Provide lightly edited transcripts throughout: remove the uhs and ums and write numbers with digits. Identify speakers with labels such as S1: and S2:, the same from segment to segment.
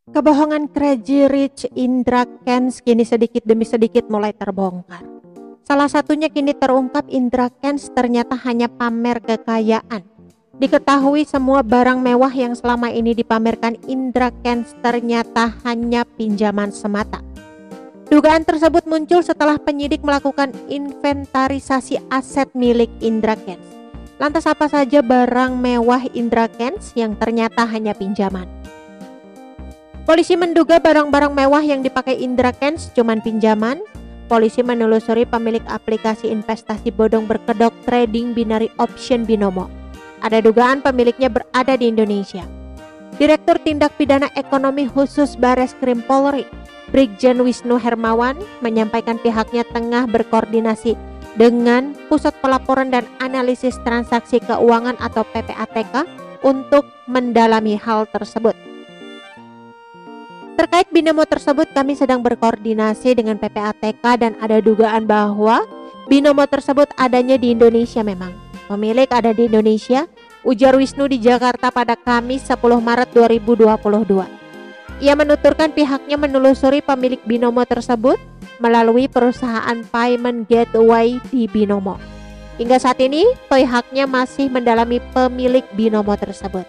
S1: Kebohongan Crazy Rich Indra Kents kini sedikit demi sedikit mulai terbongkar. Salah satunya kini terungkap, Indra Kents ternyata hanya pamer kekayaan. Diketahui semua barang mewah yang selama ini dipamerkan Indra Kents ternyata hanya pinjaman semata. Dugaan tersebut muncul setelah penyidik melakukan inventarisasi aset milik Indra Kents. Lantas apa saja barang mewah Indra Kents yang ternyata hanya pinjaman? Polisi menduga barang-barang mewah yang dipakai Indra Kents cuman pinjaman. Polisi menelusuri pemilik aplikasi investasi bodong berkedok trading binary option Binomo. Ada dugaan pemiliknya berada di Indonesia. Direktur Tindak Pidana Ekonomi Khusus Bareskrim Polri, Brigjen Wisnu Hermawan, menyampaikan pihaknya tengah berkoordinasi dengan Pusat Pelaporan dan Analisis Transaksi Keuangan atau PPATK untuk mendalami hal tersebut. Terkait Binomo tersebut, kami sedang berkoordinasi dengan PPATK dan ada dugaan bahwa Binomo tersebut adanya di Indonesia memang. Pemilik ada di Indonesia, ujar Wisnu di Jakarta pada Kamis 10 Maret 2022. Ia menuturkan pihaknya menelusuri pemilik Binomo tersebut melalui perusahaan payment gateway di Binomo. Hingga saat ini, pihaknya masih mendalami pemilik Binomo tersebut.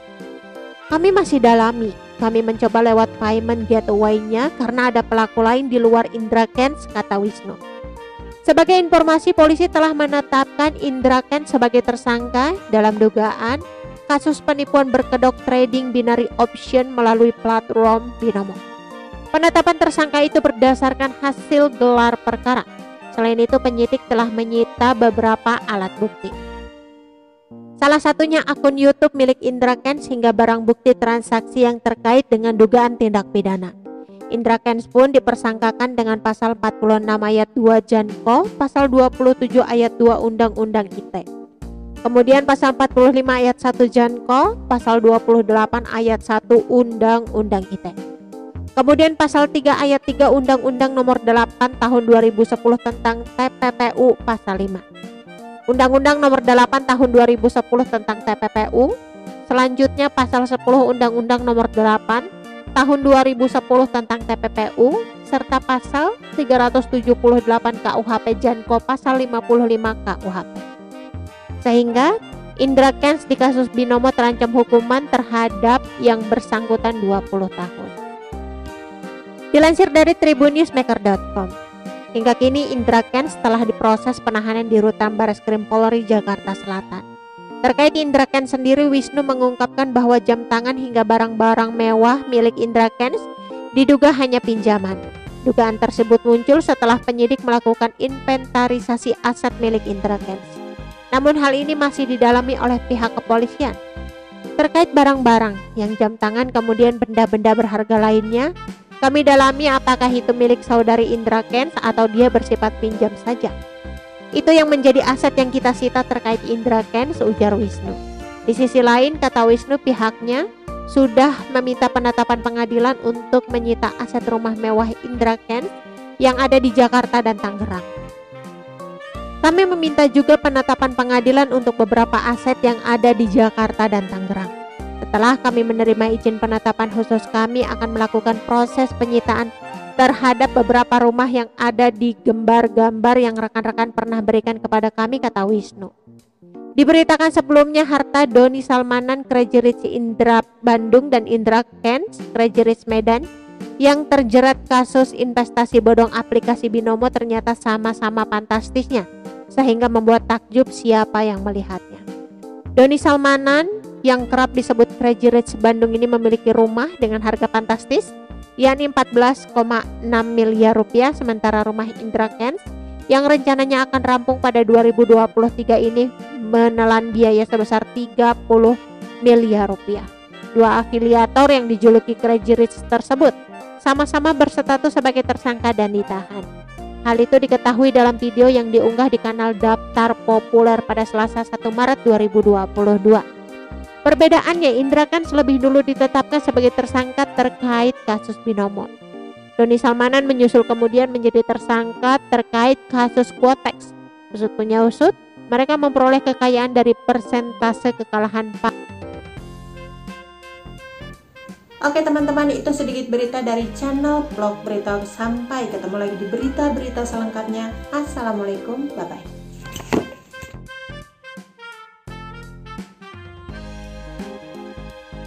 S1: Kami masih dalami. Kami mencoba lewat payment gateway-nya karena ada pelaku lain di luar Indra Kents, kata Wisnu. Sebagai informasi, polisi telah menetapkan Indra Kents sebagai tersangka dalam dugaan kasus penipuan berkedok trading binary option melalui platform Binomo. Penetapan tersangka itu berdasarkan hasil gelar perkara. Selain itu, penyidik telah menyita beberapa alat bukti. Salah satunya akun YouTube milik Indra Kents hingga barang bukti transaksi yang terkait dengan dugaan tindak pidana. Indra Kents pun dipersangkakan dengan pasal 46 ayat 2 Janko, pasal 27 ayat 2 Undang-Undang ITE. Kemudian pasal 45 ayat 1 Janko, pasal 28 ayat 1 Undang-Undang ITE. Kemudian pasal 3 ayat 3 Undang-Undang Nomor 8 Tahun 2010 tentang TPPU pasal 5. Undang-Undang Nomor 8 Tahun 2010 tentang TPPU, selanjutnya pasal 10 Undang-Undang Nomor 8 Tahun 2010 tentang TPPU, serta pasal 378 KUHP Janko pasal 55 KUHP. Sehingga Indra Kents di kasus Binomo terancam hukuman terhadap yang bersangkutan 20 tahun. Dilansir dari tribunnewsmaker.com. Hingga kini Indra Kents telah diproses penahanan di Rutan Bareskrim Polri Jakarta Selatan. Terkait Indra Kents sendiri, Wisnu mengungkapkan bahwa jam tangan hingga barang-barang mewah milik Indra Kents diduga hanya pinjaman. Dugaan tersebut muncul setelah penyidik melakukan inventarisasi aset milik Indra Kents. Namun hal ini masih didalami oleh pihak kepolisian. Terkait barang-barang yang jam tangan kemudian benda-benda berharga lainnya, kami dalami apakah itu milik saudari Indra Kents atau dia bersifat pinjam saja. Itu yang menjadi aset yang kita sita terkait Indra Kents, ujar Wisnu. Di sisi lain, kata Wisnu, pihaknya sudah meminta penetapan pengadilan untuk menyita aset rumah mewah Indra Kents yang ada di Jakarta dan Tangerang. Kami meminta juga penetapan pengadilan untuk beberapa aset yang ada di Jakarta dan Tangerang. Setelah kami menerima izin penetapan khusus, kami akan melakukan proses penyitaan terhadap beberapa rumah yang ada di gambar-gambar yang rekan-rekan pernah berikan kepada kami, kata Wisnu. Diberitakan sebelumnya harta Doni Salmanan, Crazy Rich Indra Bandung dan Indra Kents, Crazy Rich Medan, yang terjerat kasus investasi bodong aplikasi Binomo ternyata sama-sama fantastisnya, sehingga membuat takjub siapa yang melihatnya. Doni Salmanan yang kerap disebut Crazy Rich Bandung ini memiliki rumah dengan harga fantastis, yakni 14,6 miliar rupiah, sementara rumah Indra Kents yang rencananya akan rampung pada 2023 ini menelan biaya sebesar 30 miliar rupiah. Dua afiliator yang dijuluki Crazy Rich tersebut sama-sama berstatus sebagai tersangka dan ditahan. Hal itu diketahui dalam video yang diunggah di kanal Daftar Populer pada Selasa 1 Maret 2022. Perbedaannya, Indra Kents lebih dulu ditetapkan sebagai tersangka terkait kasus Binomo. Doni Salmanan menyusul kemudian menjadi tersangka terkait kasus Quotex. Usut punya usut, Mereka memperoleh kekayaan dari persentase kekalahan Pak.
S2: Oke teman-teman, itu sedikit berita dari channel Vlog Berita. Sampai ketemu lagi di berita-berita selengkapnya. Assalamualaikum, bye-bye.